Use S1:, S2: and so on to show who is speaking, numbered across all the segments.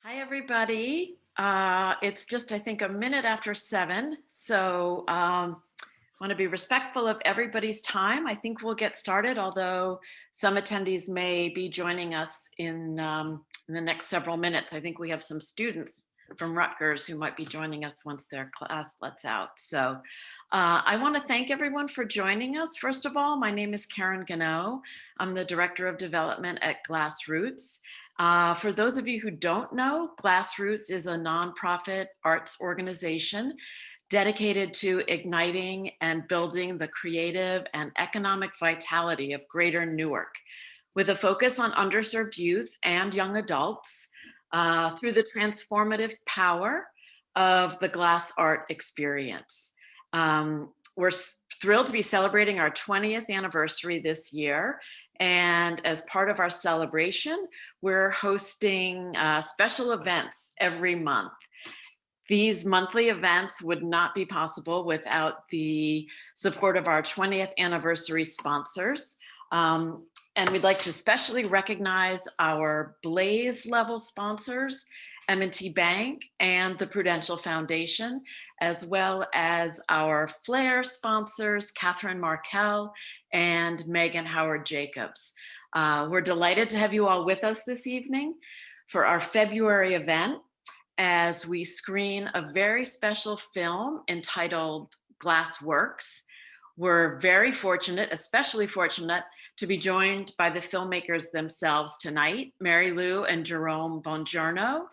S1: Hi, everybody. It's just, I think, a minute after 7. So want to be respectful of everybody's time. I think we'll get started, although some attendees may be joining us in the next several minutes. I think we have some students from Rutgers who might be joining us once their class lets out. So I want to thank everyone for joining us. First of all, my name is Karen Gannow. I'm the Director of Development at GlassRoots. For those of you who don't know, GlassRoots is a nonprofit arts organization dedicated to igniting and building the creative and economic vitality of Greater Newark, with a focus on underserved youth and young adults through the transformative power of the glass art experience. We're thrilled to be celebrating our 20th anniversary this year. And as part of our celebration, we're hosting special events every month. These monthly events would not be possible without the support of our 20th anniversary sponsors. And we'd like to especially recognize our Blaze level sponsors, M&T Bank and the Prudential Foundation, as well as our Flair sponsors, Catherine Markel and Megan Howard Jacobs. We're delighted to have you all with us this evening for our February event, as we screen a very special film entitled GlassWorks. We're very fortunate, especially fortunate, to be joined by the filmmakers themselves tonight, Marylou and Jerome Bongiorno,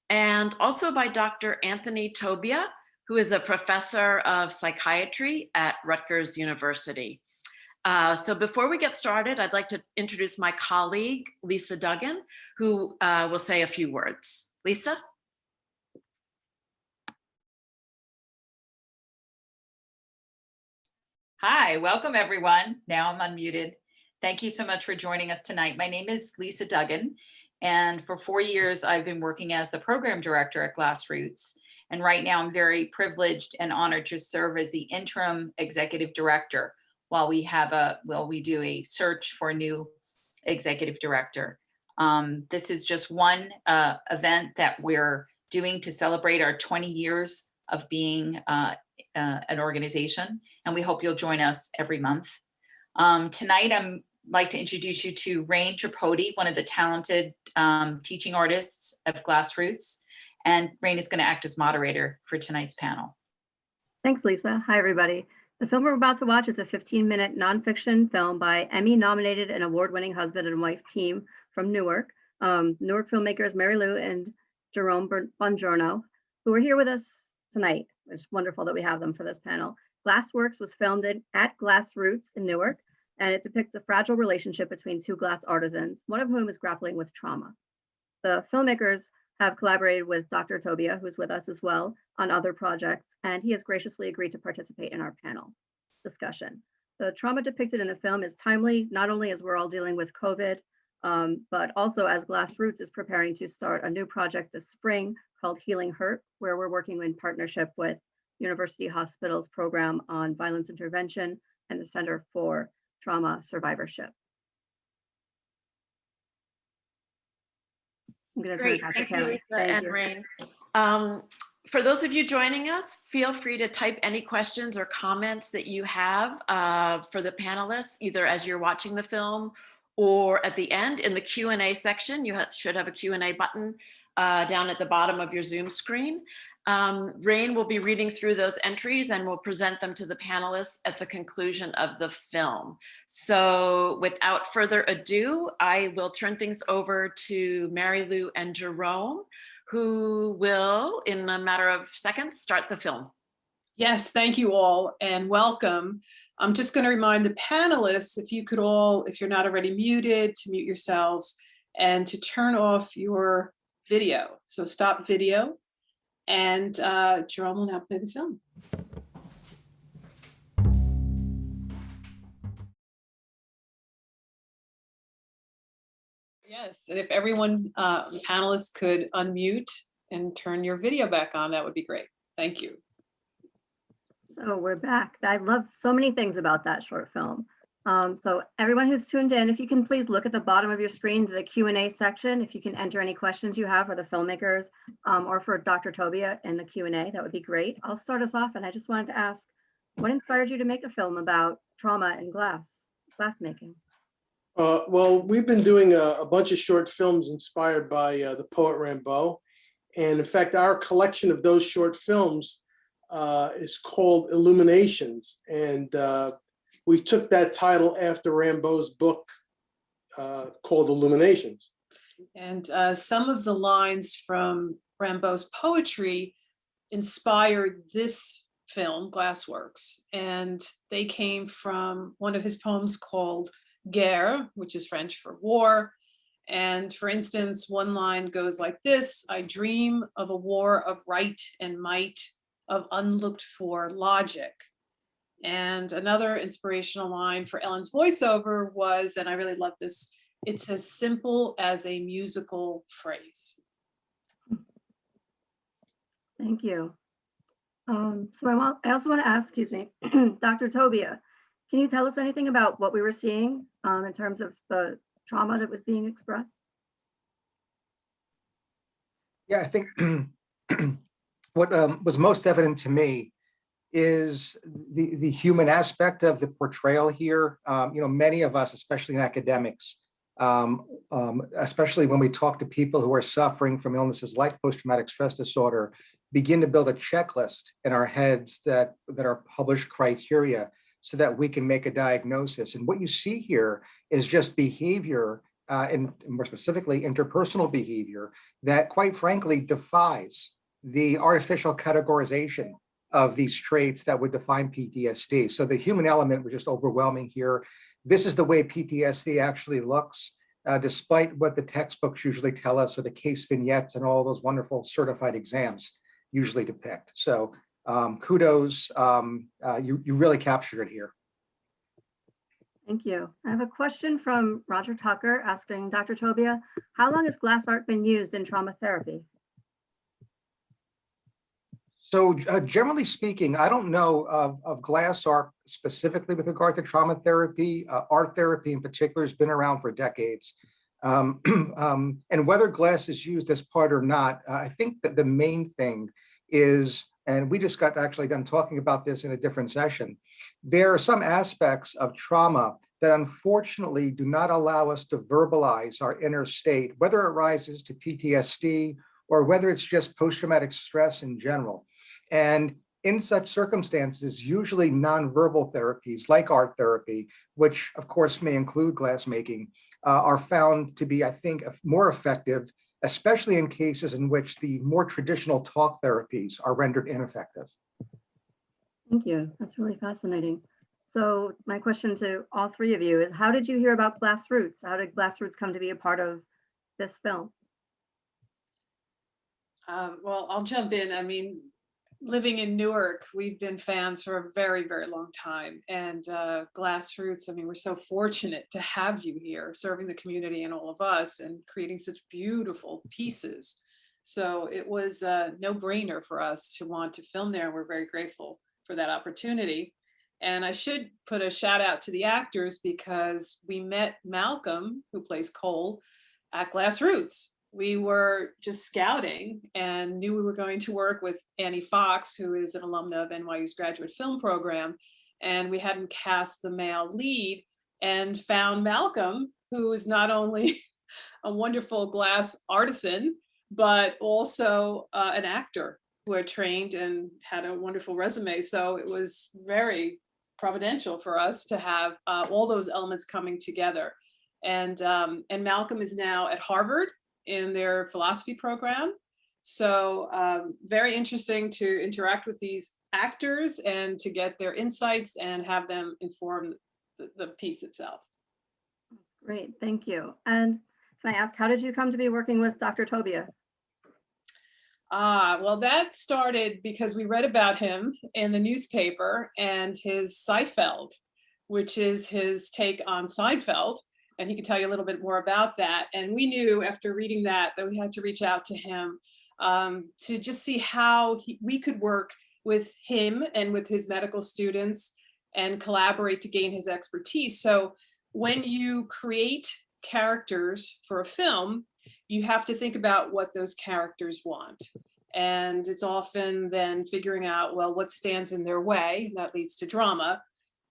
S1: and also by Dr. Anthony Tobia, who is a professor of psychiatry at Rutgers University. So before we get started, I'd like to introduce my colleague, Lisa Duggan, who will say a few words. Lisa?
S2: Hi, welcome everyone. Now I'm unmuted. Thank you so much for joining us tonight. My name is Lisa Duggan, and for 4 years I've been working as the program director at GlassRoots. And right now I'm very privileged and honored to serve as the interim executive director while we do a search for a new executive director. This is just one event that we're doing to celebrate our 20 years of being an organization, and we hope you'll join us every month. Tonight, I'd like to introduce you to Rain Tripodi, one of the talented teaching artists of GlassRoots, and Rain is going to act as moderator for tonight's panel.
S3: Thanks, Lisa. Hi, everybody. The film we're about to watch is a 15-minute nonfiction film by Emmy-nominated and award-winning husband and wife team from Newark, Newark filmmakers Marylou and Jerome Bongiorno, who are here with us tonight. It's wonderful that we have them for this panel. GlassWorks was filmed at GlassRoots in Newark, and it depicts a fragile relationship between two glass artisans, one of whom is grappling with trauma. The filmmakers have collaborated with Dr. Tobia, who's with us as well, on other projects, and he has graciously agreed to participate in our panel discussion. The trauma depicted in the film is timely, not only as we're all dealing with COVID, but also as GlassRoots is preparing to start a new project this spring called Healing Hurt, where we're working in partnership with University Hospital's program on violence intervention and the Center for Trauma Survivorship. I'm going to turn it back to Karen.
S1: Thank you, Lisa and Rain. For those of you joining us, feel free to type any questions or comments that you have for the panelists, either as you're watching the film or at the end in the Q&A section. You should have a Q&A button down at the bottom of your Zoom screen. Rain will be reading through those entries and will present them to the panelists at the conclusion of the film. So without further ado, I will turn things over to Marylou and Jerome, who will, in a matter of seconds, start the film.
S4: Yes, thank you all and welcome. I'm just going to remind the panelists, if you could all, if you're not already muted, to mute yourselves and to turn off your video. So stop video, and Jerome will now play the film. Yes, and if everyone, panelists could unmute and turn your video back on, that would be great. Thank you.
S3: So we're back. I love so many things about that short film. So everyone who's tuned in, if you can please look at the bottom of your screen to the Q&A section, if you can enter any questions you have for the filmmakers or for Dr. Tobia in the Q&A, that would be great. I'll start us off, and I just wanted to ask, what inspired you to make a film about trauma and glass making?
S5: Well, we've been doing a bunch of short films inspired by the poet Rimbaud. And in fact, our collection of those short films is called Illuminations. And we took that title after Rimbaud's book called Illuminations.
S4: And some of the lines from Rimbaud's poetry inspired this film, Glassworks. And they came from one of his poems called Guerre, which is French for war. And for instance, one line goes like this: I dream of a war of right and might, of unlooked for logic. And another inspirational line for Ellen's voiceover was, and I really love this, it's as simple as a musical phrase.
S3: Thank you. So I also want to ask, excuse me, Dr. Tobia, can you tell us anything about what we were seeing in terms of the trauma that was being expressed?
S6: Yeah, I think what was most evident to me is the human aspect of the portrayal here. Many of us, especially in academics, especially when we talk to people who are suffering from illnesses like post-traumatic stress disorder, begin to build a checklist in our heads that are published criteria so that we can make a diagnosis. And what you see here is just behavior, and more specifically, interpersonal behavior that, quite frankly, defies the artificial categorization of these traits that would define PTSD. So the human element was just overwhelming here. This is the way PTSD actually looks, despite what the textbooks usually tell us, or the case vignettes and all those wonderful certified exams usually depict. So kudos, you really captured it here.
S3: Thank you. I have a question from Roger Tucker asking Dr. Tobia, how long has glass art been used in trauma therapy?
S6: So generally speaking, I don't know of glass art specifically with regard to trauma therapy. Art therapy in particular has been around for decades. And whether glass is used as part or not, I think that the main thing is, and we just got actually done talking about this in a different session, there are some aspects of trauma that unfortunately do not allow us to verbalize our inner state, whether it rises to PTSD or whether it's just post-traumatic stress in general. And in such circumstances, usually nonverbal therapies like art therapy, which of course may include glassmaking, are found to be, I think, more effective, especially in cases in which the more traditional talk therapies are rendered ineffective.
S3: Thank you. That's really fascinating. So my question to all three of you is, how did you hear about GlassRoots? How did GlassRoots come to be a part of this film?
S4: Well, I'll jump in. I mean, living in Newark, we've been fans for a very, very long time. And GlassRoots, I mean, we're so fortunate to have you here serving the community and all of us and creating such beautiful pieces. So it was a no-brainer for us to want to film there. We're very grateful for that opportunity. And I should put a shout out to the actors because we met Malcolm, who plays Cole, at GlassRoots. We were just scouting and knew we were going to work with Annie Fox, who is an alumna of NYU's graduate film program. And we hadn't cast the male lead and found Malcolm, who is not only a wonderful glass artisan, but also an actor who had trained and had a wonderful resume. So it was very providential for us to have all those elements coming together. And Malcolm is now at Harvard in their philosophy program. So very interesting to interact with these actors and to get their insights and have them inform the piece itself.
S3: Great, thank you. And can I ask, how did you come to be working with Dr. Tobia?
S4: Well, that started because we read about him in the newspaper and his Seinfeld, which is his take on Seinfeld. And he can tell you a little bit more about that. And we knew after reading that we had to reach out to him to just see how we could work with him and with his medical students and collaborate to gain his expertise. So when you create characters for a film, you have to think about what those characters want. And it's often then figuring out, well, what stands in their way, and that leads to drama,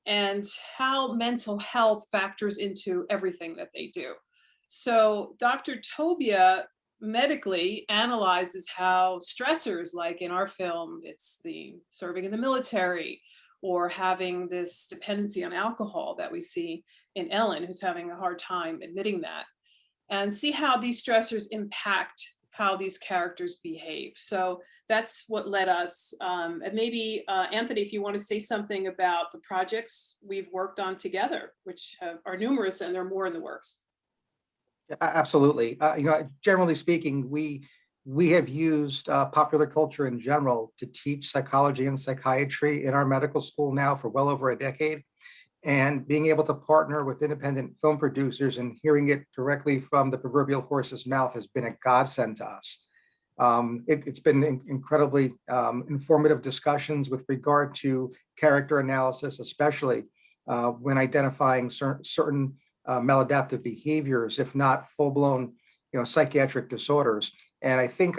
S4: and how mental health factors into everything that they do. So Dr. Tobia medically analyzes how stressors, like in our film, it's the serving in the military, or having this dependency on alcohol that we see in Ellen, who's having a hard time admitting that, and see how these stressors impact how these characters behave. So that's what led us. And maybe Anthony, if you want to say something about the projects we've worked on together, which are numerous and there are more in the works.
S6: Absolutely. Generally speaking, we have used popular culture in general to teach psychology and psychiatry in our medical school now for well over a decade. And being able to partner with independent film producers and hearing it directly from the proverbial horse's mouth has been a godsend to us. It's been incredibly informative discussions with regard to character analysis, especially when identifying certain maladaptive behaviors, if not full-blown, psychiatric disorders. And I think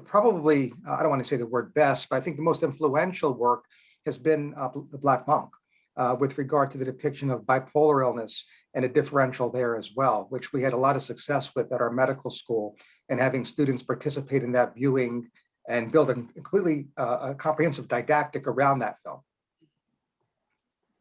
S6: probably, I don't want to say the word best, but I think the most influential work has been The Black Monk, with regard to the depiction of bipolar illness and a differential there as well, which we had a lot of success with at our medical school, and having students participate in that viewing and build a completely comprehensive didactic around that film.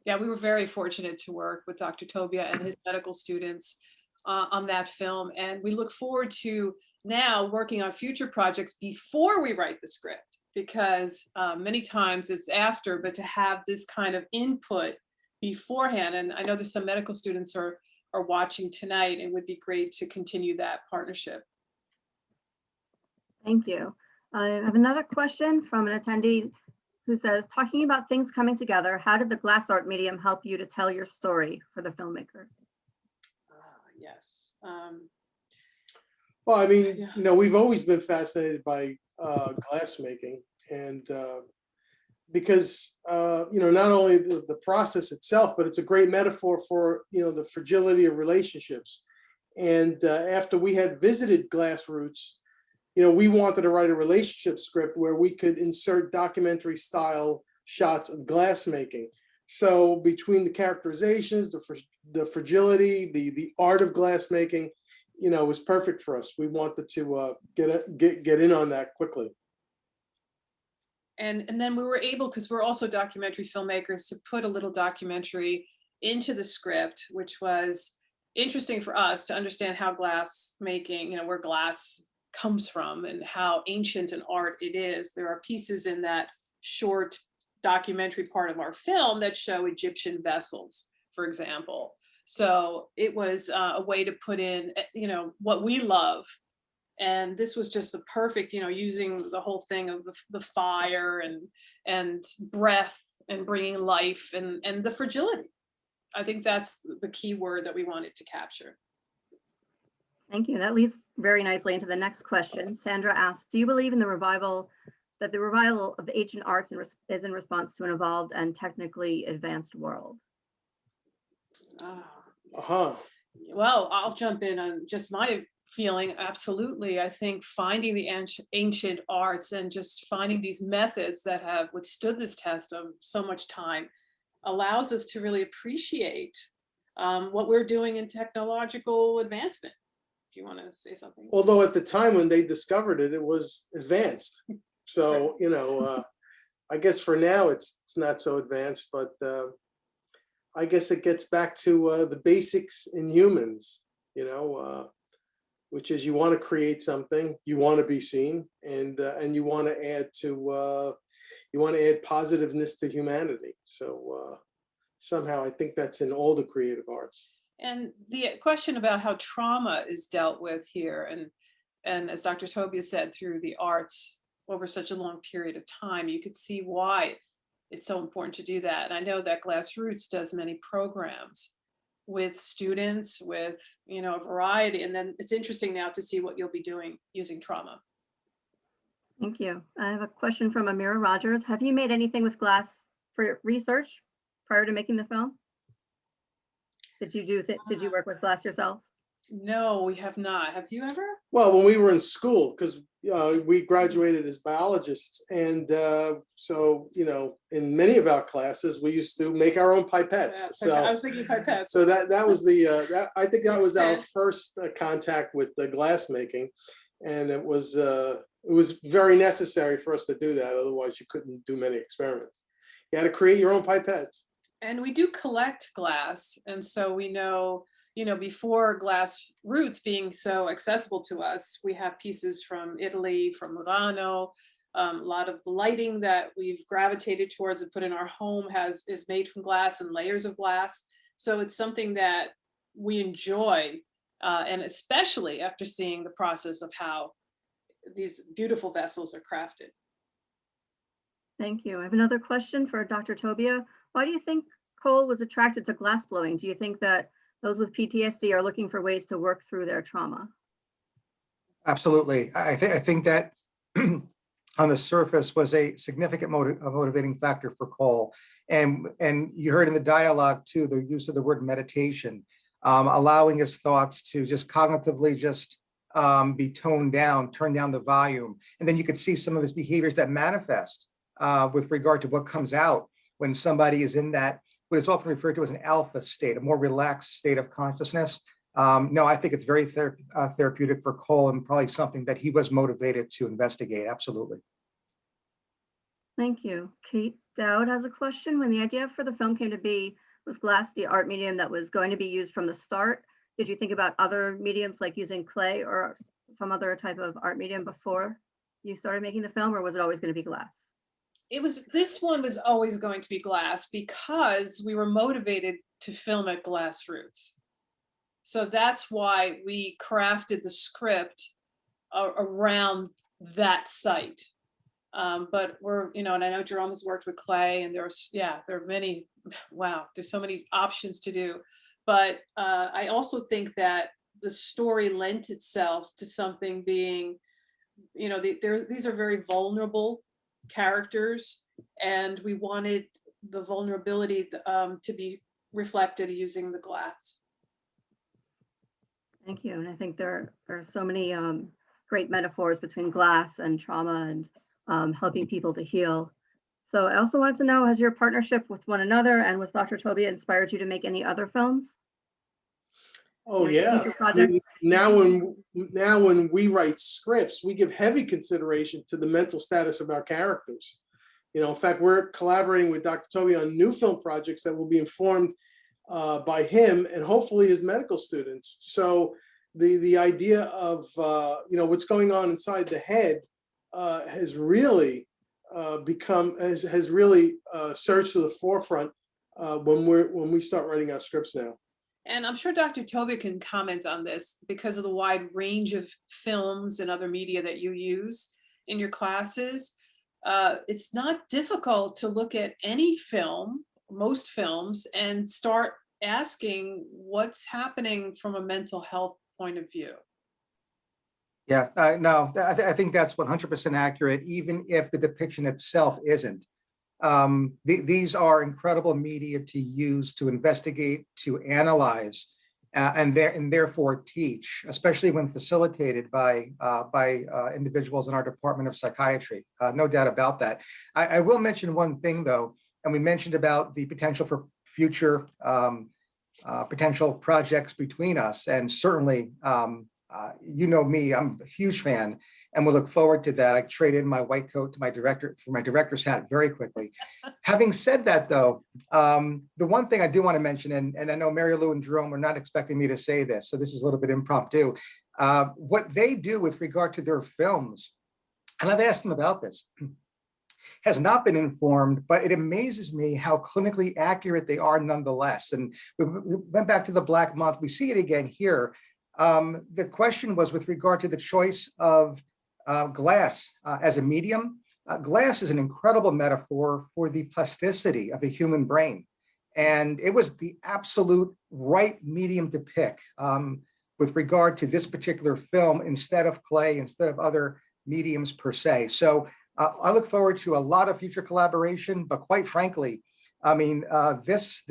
S4: Yeah, we were very fortunate to work with Dr. Tobia and his medical students on that film. And we look forward to now working on future projects before we write the script, because many times it's after, but to have this kind of input beforehand. And I know there's some medical students are watching tonight, and it would be great to continue that partnership.
S3: Thank you. I have another question from an attendee who says, talking about things coming together, how did the glass art medium help you to tell your story for the filmmakers?
S4: Yes.
S5: Well, I mean, we've always been fascinated by glass making, and because not only the process itself, but it's a great metaphor for the fragility of relationships. And after we had visited GlassRoots, we wanted to write a relationship script where we could insert documentary style shots of glass making. So between the characterizations, the fragility, the art of glass making, it was perfect for us. We wanted to get in on that quickly.
S4: And then we were able, because we're also documentary filmmakers, to put a little documentary into the script, which was interesting for us to understand how glass making, where glass comes from and how ancient an art it is. There are pieces in that short documentary part of our film that show Egyptian vessels, for example. So it was a way to put in, what we love. And this was just the perfect, using the whole thing of the fire and breath and bringing life and the fragility. I think that's the key word that we wanted to capture.
S3: Thank you. That leads very nicely into the next question. Sandra asks, do you believe in the revival of ancient arts is in response to an evolved and technically advanced world?
S4: Well, I'll jump in on just my feeling. Absolutely. I think finding the ancient arts and just finding these methods that have withstood this test of so much time allows us to really appreciate what we're doing in technological advancement. Do you want to say something?
S5: Although at the time when they discovered it, it was advanced. So, I guess for now it's not so advanced, but I guess it gets back to the basics in humans, which is you want to create something, you want to be seen, and you want to add positiveness to humanity. So somehow I think that's in all the creative arts.
S4: And the question about how trauma is dealt with here, and as Dr. Tobia said, through the arts over such a long period of time, you could see why it's so important to do that. And I know that GlassRoots does many programs with students, with a variety. And then it's interesting now to see what you'll be doing using trauma.
S3: Thank you. I have a question from Amira Rogers. Have you made anything with glass for research prior to making the film? Did you work with glass yourselves?
S4: No, we have not. Have you ever?
S5: Well, when we were in school, because we graduated as biologists, and so in many of our classes, we used to make our own pipettes.
S4: I was thinking pipettes.
S5: So that was I think that was our
S4: Makes sense.
S5: first contact with the glass making, and it was very necessary for us to do that. Otherwise, you couldn't do many experiments. You had to create your own pipettes.
S4: And we do collect glass, and so we know, before GlassRoots being so accessible to us, we have pieces from Italy, from Gannow. A lot of the lighting that we've gravitated towards and put in our home is made from glass and layers of glass. So it's something that we enjoy, and especially after seeing the process of how these beautiful vessels are crafted.
S3: Thank you. I have another question for Dr. Tobia. Why do you think Cole was attracted to glass blowing? Do you think that those with PTSD are looking for ways to work through their trauma?
S6: Absolutely. I think that on the surface was a significant motivating factor for Cole. And you heard in the dialogue too, the use of the word meditation, allowing his thoughts to just cognitively be toned down, turn down the volume. And then you could see some of his behaviors that manifest with regard to what comes out when somebody is in that, what is often referred to as an alpha state, a more relaxed state of consciousness. No, I think it's very therapeutic for Cole, and probably something that he was motivated to investigate. Absolutely.
S3: Thank you. Kate Dowd has a question. When the idea for the film came to be, was glass the art medium that was going to be used from the start? Did you think about other mediums like using clay or some other type of art medium before you started making the film, or was it always going to be glass?
S4: This one was always going to be glass because we were motivated to film at GlassRoots. So that's why we crafted the script around that site. But and I know Jerome has worked with clay, and there are many, wow, there's so many options to do. But I also think that the story lent itself to something being, these are very vulnerable characters, and we wanted the vulnerability to be reflected using the glass.
S3: Thank you. And I think there are so many great metaphors between glass and trauma and helping people to heal. So I also wanted to know, has your partnership with one another and with Dr. Tobia inspired you to make any other films?
S5: Oh
S3: Or
S5: yeah.
S3: future projects?
S5: Now when we write scripts, we give heavy consideration to the mental status of our characters. In fact, we're collaborating with Dr. Tobia on new film projects that will be informed by him and hopefully his medical students. So the idea of what's going on inside the head has really has really surged to the forefront when we start writing our scripts now.
S4: And I'm sure Dr. Tobia can comment on this because of the wide range of films and other media that you use in your classes. It's not difficult to look at any film, most films, and start asking what's happening from a mental health point of view.
S6: Yeah, no, I think that's 100% accurate, even if the depiction itself isn't. These are incredible media to use, to investigate, to analyze, and therefore teach, especially when facilitated by individuals in our Department of Psychiatry. No doubt about that. I will mention one thing though, and we mentioned about the potential for future potential projects between us, and certainly, you know me, I'm a huge fan, and we'll look forward to that. I trade in my white coat to my director's hat very quickly. Having said that, though, the one thing I do want to mention, and I know Marylou and Jerome are not expecting me to say this, so this is a little bit impromptu. What they do with regard to their films, and I've asked them about this, has not been informed, but it amazes me how clinically accurate they are nonetheless. And we went back to the Black Month. We see it again here. The question was with regard to the choice of glass as a medium. Glass is an incredible metaphor for the plasticity of the human brain. And it was the absolute right medium to pick with regard to this particular film instead of clay, instead of other mediums per se. So I look forward to a lot of future collaboration, but quite frankly, I mean, this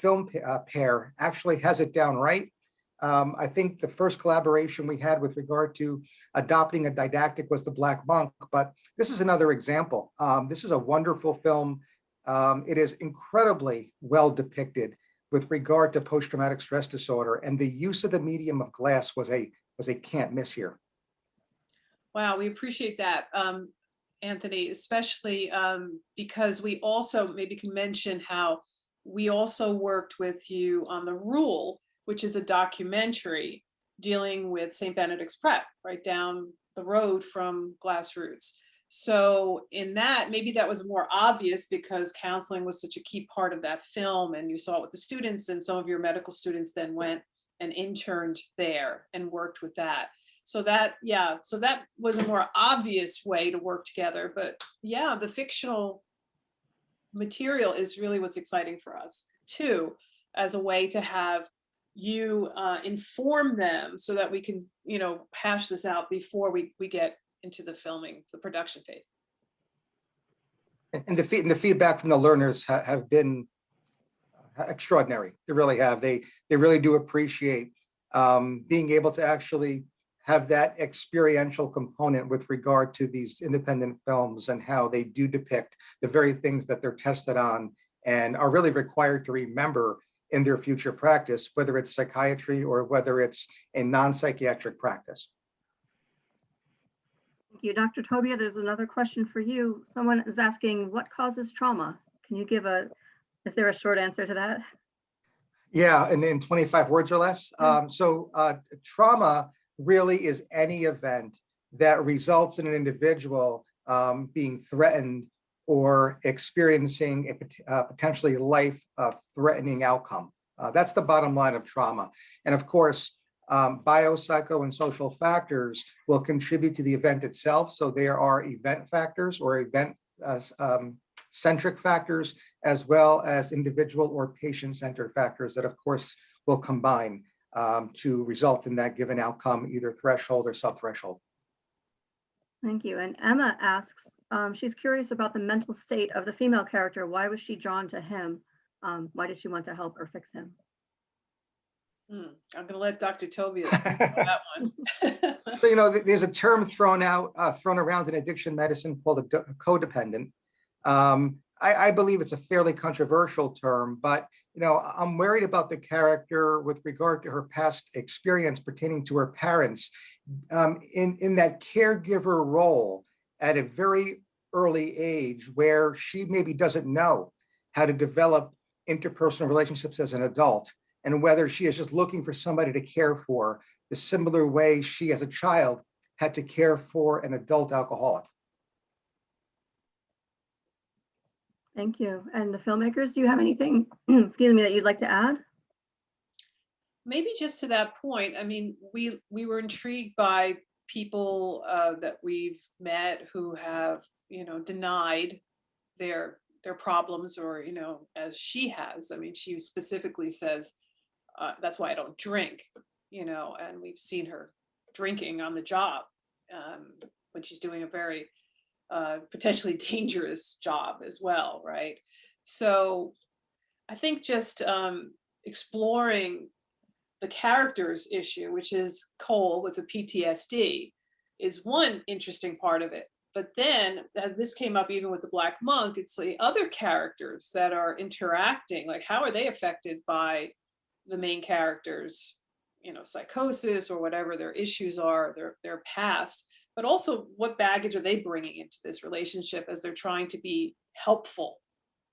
S6: film pair actually has it down right. I think the first collaboration we had with regard to adopting a didactic was The Black Monk, but this is another example. This is a wonderful film. It is incredibly well depicted with regard to post-traumatic stress disorder, and the use of the medium of glass was a can't miss here.
S4: Wow, we appreciate that, Anthony, especially because we also maybe can mention how we also worked with you on The Rule, which is a documentary dealing with St. Benedict's Prep, right down the road from GlassRoots. So in that, maybe that was more obvious because counseling was such a key part of that film, and you saw it with the students, and some of your medical students then went and interned there and worked with that. So that, yeah, so that was a more obvious way to work together. But yeah, the fictional material is really what's exciting for us too, as a way to have you inform them so that we can, you know, hash this out before we get into the filming, the production phase.
S6: And the feedback from the learners have been extraordinary. They really have. They really do appreciate being able to actually have that experiential component with regard to these independent films and how they do depict the very things that they're tested on and are really required to remember in their future practice, whether it's psychiatry or whether it's a non-psychiatric practice.
S3: Thank you. Dr. Tobia, there's another question for you. Someone is asking, what causes trauma? Can you give is there a short answer to that?
S6: Yeah, and in 25 words or less. Trauma really is any event that results in an individual being threatened or experiencing a potentially life-threatening outcome. That's the bottom line of trauma. And of course, bio, psycho, and social factors will contribute to the event itself. So there are event factors or event centric factors, as well as individual or patient-centered factors that of course will combine to result in that given outcome, either threshold or sub-threshold.
S3: Thank you. And Emma asks, she's curious about the mental state of the female character. Why was she drawn to him? Why did she want to help or fix him?
S4: I'm going to let Dr. Tobia that one.
S6: So, you know, there's a term thrown around in addiction medicine called a codependent. I believe it's a fairly controversial term, but, you know, I'm worried about the character with regard to her past experience pertaining to her parents in that caregiver role at a very early age where she maybe doesn't know how to develop interpersonal relationships as an adult, and whether she is just looking for somebody to care for the similar way she as a child had to care for an adult alcoholic.
S3: Thank you. And the filmmakers, do you have anything, excuse me, that you'd like to add?
S4: Maybe just to that point, I mean, we were intrigued by people that we've met who have, you know, denied their problems, or, you know, as she has. I mean, she specifically says, that's why I don't drink, you know, and we've seen her drinking on the job when she's doing a very potentially dangerous job as well, right? So I think just exploring the character's issue, which is Cole with the PTSD, is one interesting part of it. But then, as this came up even with the Black Monk, it's the other characters that are interacting, like how are they affected by the main characters, you know, psychosis or whatever their issues are, their past, but also what baggage are they bringing into this relationship as they're trying to be helpful.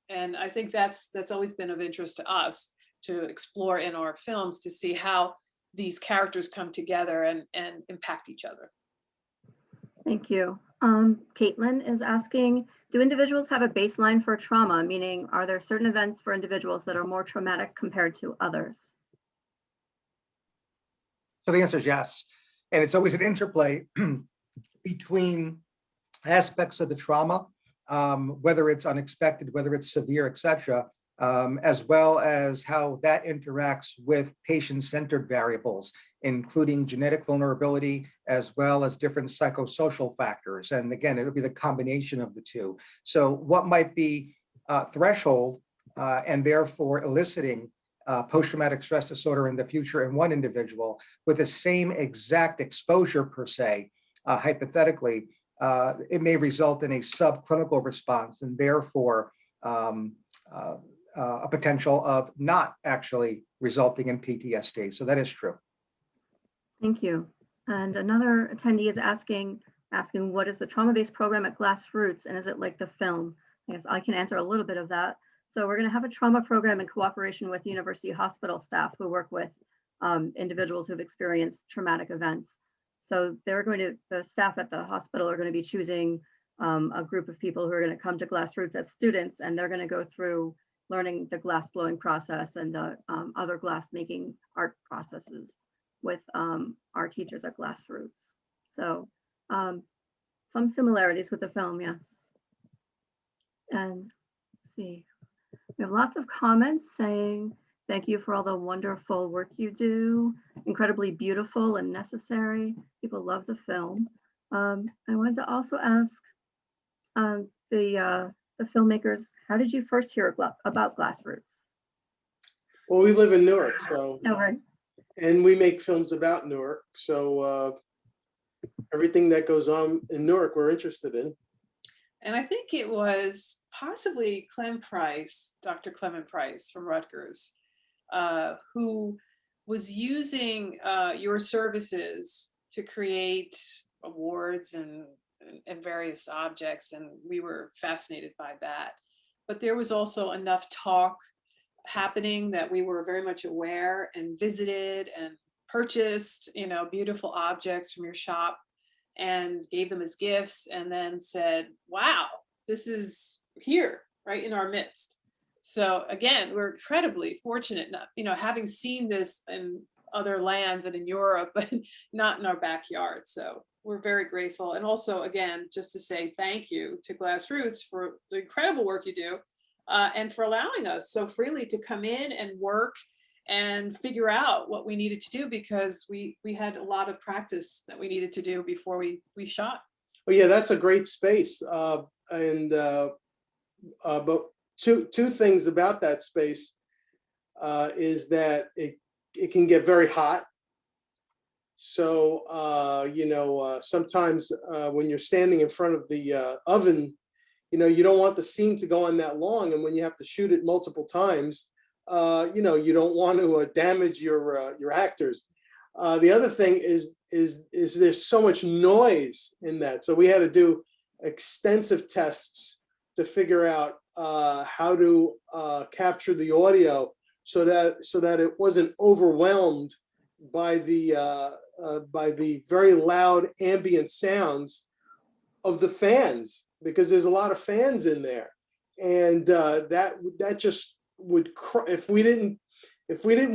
S4: And I think that's always been of interest to us to explore in our films, to see how these characters come together and impact each other.
S3: Thank you. Caitlin is asking, do individuals have a baseline for trauma? Meaning, are there certain events for individuals that are more traumatic compared to others?
S6: So the answer is yes. And it's always an interplay between aspects of the trauma, whether it's unexpected, whether it's severe, et cetera, as well as how that interacts with patient-centered variables, including genetic vulnerability, as well as different psychosocial factors. And again, it'll be the combination of the two. So what might be threshold and therefore eliciting post-traumatic stress disorder in the future in one individual with the same exact exposure per se, hypothetically, it may result in a subclinical response and therefore a potential of not actually resulting in PTSD. So that is true.
S3: Thank you. And another attendee is asking what is the trauma-based program at GlassRoots, and is it like the film? I guess I can answer a little bit of that. So we're going to have a trauma program in cooperation with university hospital staff who work with individuals who've experienced traumatic events. So the staff at the hospital are going to be choosing a group of people who are going to come to GlassRoots as students, and they're going to go through learning the glass blowing process and other glass making art processes with our teachers at GlassRoots. So some similarities with the film, yes. And let's see, we have lots of comments saying, thank you for all the wonderful work you do, incredibly beautiful and necessary. People love the film. I wanted to also ask the filmmakers, how did you first hear about GlassRoots?
S5: Well, we live in Newark, so,
S3: Right.
S5: and we make films about Newark. So everything that goes on in Newark, we're interested in.
S4: And I think it was possibly Clem Price, Dr. Clement Price from Rutgers, who was using your services to create awards and various objects, and we were fascinated by that. But there was also enough talk happening that we were very much aware and visited and purchased, beautiful objects from your shop and gave them as gifts, and then said, wow, this is here, right in our midst. So again, we're incredibly fortunate, having seen this in other lands and in Europe, but not in our backyard. So we're very grateful. And also, again, just to say thank you to GlassRoots for the incredible work you do, and for allowing us so freely to come in and work and figure out what we needed to do, because we had a lot of practice that we needed to do before we shot.
S5: Well, yeah, that's a great space. But two things about that space is that it can get very hot. So, sometimes when you're standing in front of the oven, you don't want the scene to go on that long. And when you have to shoot it multiple times, you don't want to damage your actors. The other thing is there's so much noise in that. So we had to do extensive tests to figure out how to capture the audio so that it wasn't overwhelmed by the very loud ambient sounds of the fans, because there's a lot of fans in there, and that just would if we didn't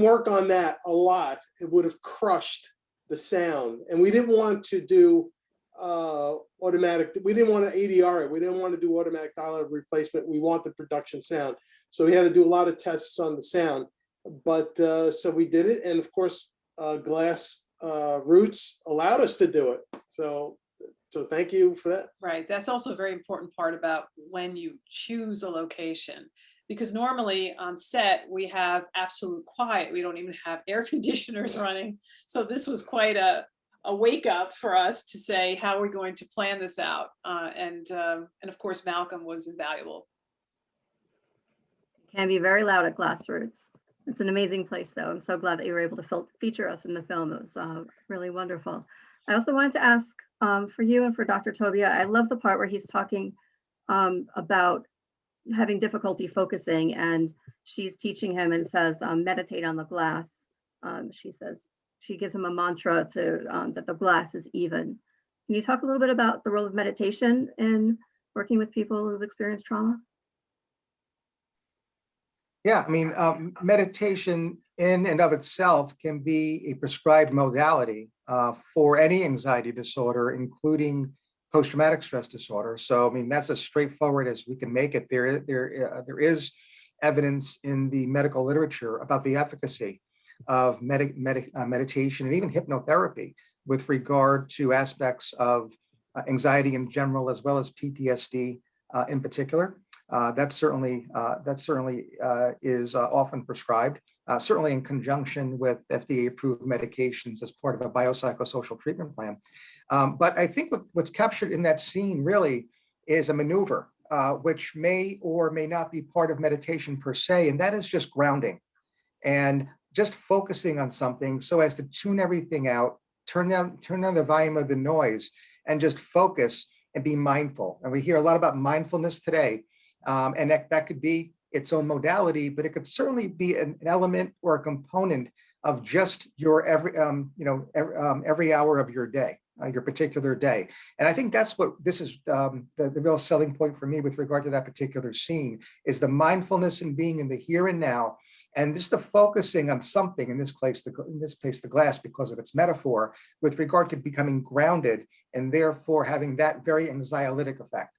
S5: work on that a lot, it would have crushed the sound. And we didn't want to do automatic. We didn't want to ADR it. We didn't want to do automatic dialogue replacement. We want the production sound. So we had to do a lot of tests on the sound. But so we did it, and of course, GlassRoots allowed us to do it. So thank you for that.
S4: Right. That's also a very important part about when you choose a location, because normally on set we have absolute quiet. We don't even have air conditioners running. So this was quite a wake up for us to say, how are we going to plan this out? And of course, Malcolm was invaluable.
S3: It can be very loud at GlassRoots. It's an amazing place, though. I'm so glad that you were able to feature us in the film. It was really wonderful. I also wanted to ask for you and for Dr. Tobia, I love the part where he's talking about having difficulty focusing, and she's teaching him and says, meditate on the glass. She gives him a mantra that the glass is even. Can you talk a little bit about the role of meditation in working with people who've experienced trauma?
S6: Yeah, I mean, meditation in and of itself can be a prescribed modality for any anxiety disorder, including post-traumatic stress disorder. So, I mean, that's as straightforward as we can make it. There is evidence in the medical literature about the efficacy of meditation and even hypnotherapy with regard to aspects of anxiety in general, as well as PTSD in particular. that certainly is often prescribed, certainly in conjunction with FDA-approved medications as part of a biopsychosocial treatment plan. But I think what's captured in that scene really is a maneuver, which may or may not be part of meditation per se, and that is just grounding and just focusing on something so as to tune everything out, turn down the volume of the noise, and just focus and be mindful. And we hear a lot about mindfulness today, and that could be its own modality, but it could certainly be an element or a component of just your every hour of your day, your particular day. And I think that's what this is, the real selling point for me with regard to that particular scene, is the mindfulness and being in the here and now, and just the focusing on something, in this case, the glass, because of its metaphor, with regard to becoming grounded and therefore having that very anxiolytic effect.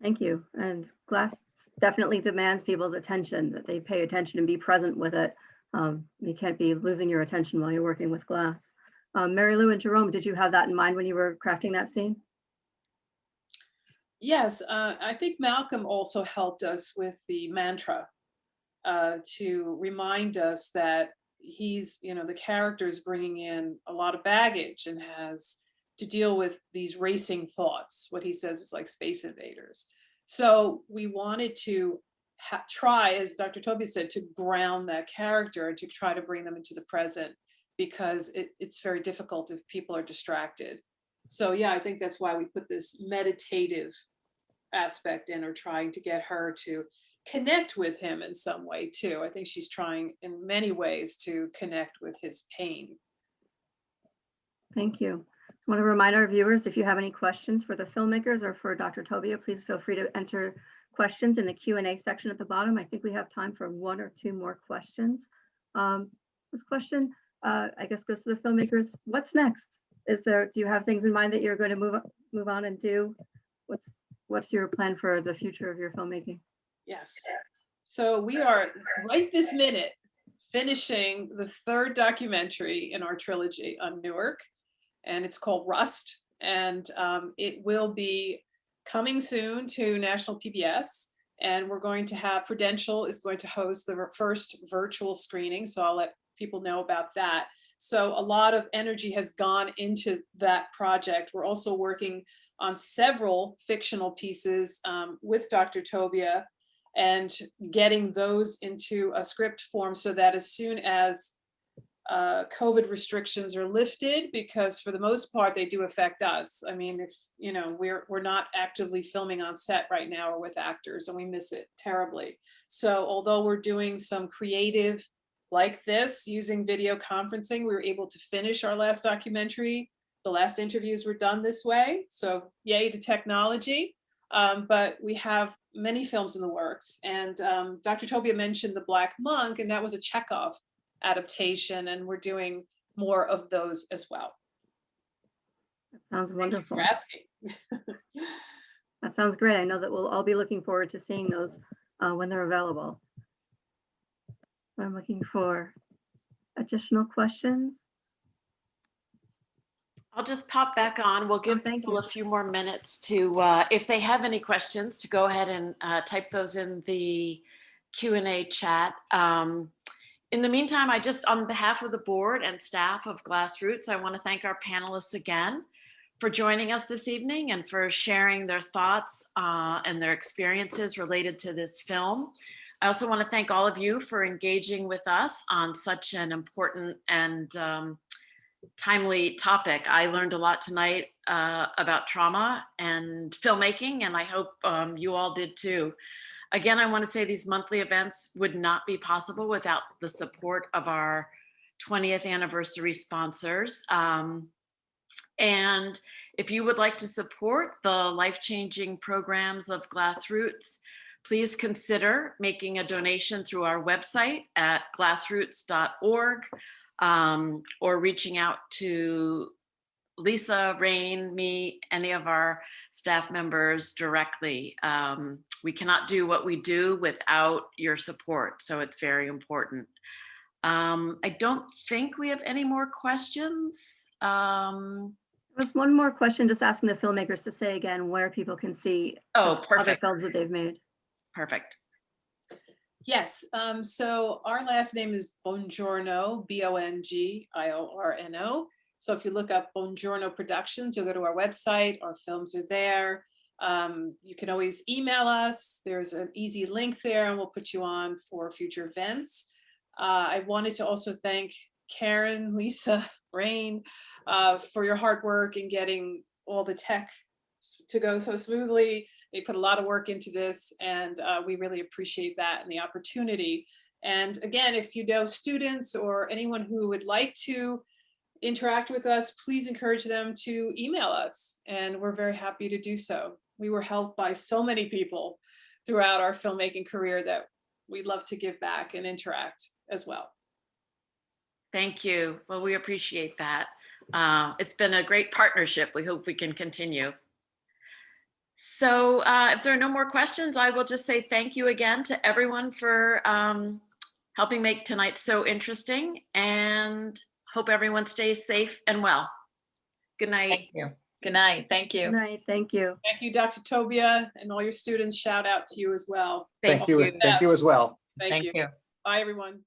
S3: Thank you. And glass definitely demands people's attention, that they pay attention and be present with it. You can't be losing your attention while you're working with glass. Marylou and Jerome, did you have that in mind when you were crafting that scene?
S4: Yes, I think Malcolm also helped us with the mantra to remind us that he's, the character is bringing in a lot of baggage and has to deal with these racing thoughts. What he says is like space invaders. So we wanted to try, as Dr. Tobia said, to ground that character and to try to bring them into the present, because it's very difficult if people are distracted. So yeah, I think that's why we put this meditative aspect in, or trying to get her to connect with him in some way too. I think she's trying in many ways to connect with his pain.
S3: Thank you. I want to remind our viewers, if you have any questions for the filmmakers or for Dr. Tobia, please feel free to enter questions in the Q&A section at the bottom. I think we have time for one or two more questions. This question, I guess, goes to the filmmakers. What's next? Do you have things in mind that you're going to move on and do? What's your plan for the future of your filmmaking?
S4: Yes. So we are right this minute finishing the third documentary in our trilogy on Newark, and it's called Rust, and it will be coming soon to National PBS, and we're going to have Prudential is going to host the first virtual screening, so I'll let people know about that. So a lot of energy has gone into that project. We're also working on several fictional pieces with Dr. Tobia, and getting those into a script form so that as soon as COVID restrictions are lifted, because for the most part they do affect us. I mean, if we're not actively filming on set right now or with actors, and we miss it terribly. So although we're doing some creative like this using video conferencing, we were able to finish our last documentary. The last interviews were done this way, so yay to technology. But we have many films in the works, and Dr. Tobia mentioned The Black Monk, and that was a Chekhov adaptation, and we're doing more of those as well.
S3: That sounds wonderful.
S4: Thank you for asking.
S3: That sounds great. I know that we'll all be looking forward to seeing those when they're available. I'm looking for additional questions.
S1: I'll just pop back on. We'll give people a few more minutes to, if they have any questions, to go ahead and type those in the Q&A chat. In the meantime, on behalf of the board and staff of GlassRoots, I want to thank our panelists again for joining us this evening and for sharing their thoughts and their experiences related to this film. I also want to thank all of you for engaging with us on such an important and timely topic. I learned a lot tonight about trauma and filmmaking, and I hope you all did too. Again, I want to say these monthly events would not be possible without the support of our 20th anniversary sponsors. And if you would like to support the life-changing programs of GlassRoots, please consider making a donation through our website at glassroots.org, or reaching out to Lisa, Rain, me, any of our staff members directly. We cannot do what we do without your support, so it's very important. I don't think we have any more questions.
S3: There's one more question, just asking the filmmakers to say again where people can see
S1: Oh,
S3: other
S1: perfect,
S3: films that they've made.
S1: perfect.
S4: Yes, so our last name is Bongiorno, Bongiorno. So if you look up Bongiorno Productions, you'll go to our website, our films are there. You can always email us. There's an easy link there and we'll put you on for future events. I wanted to also thank Karen, Lisa, Rain, for your hard work in getting all the tech to go so smoothly. They put a lot of work into this and we really appreciate that and the opportunity. And again, if you know students or anyone who would like to interact with us, please encourage them to email us and we're very happy to do so. We were helped by so many people throughout our filmmaking career that we'd love to give back and interact as well.
S1: Thank you. Well, we appreciate that. It's been a great partnership. We hope we can continue. So if there are no more questions, I will just say thank you again to everyone for helping make tonight so interesting, and hope everyone stays safe and well. Good night.
S2: Thank you. Good night. Thank you.
S3: Good night. Thank you.
S4: Thank you, Dr. Tobia, and all your students. Shout out to you as well.
S6: Thank you. Thank you as well.
S4: Thank you.
S2: you.
S4: Bye, everyone.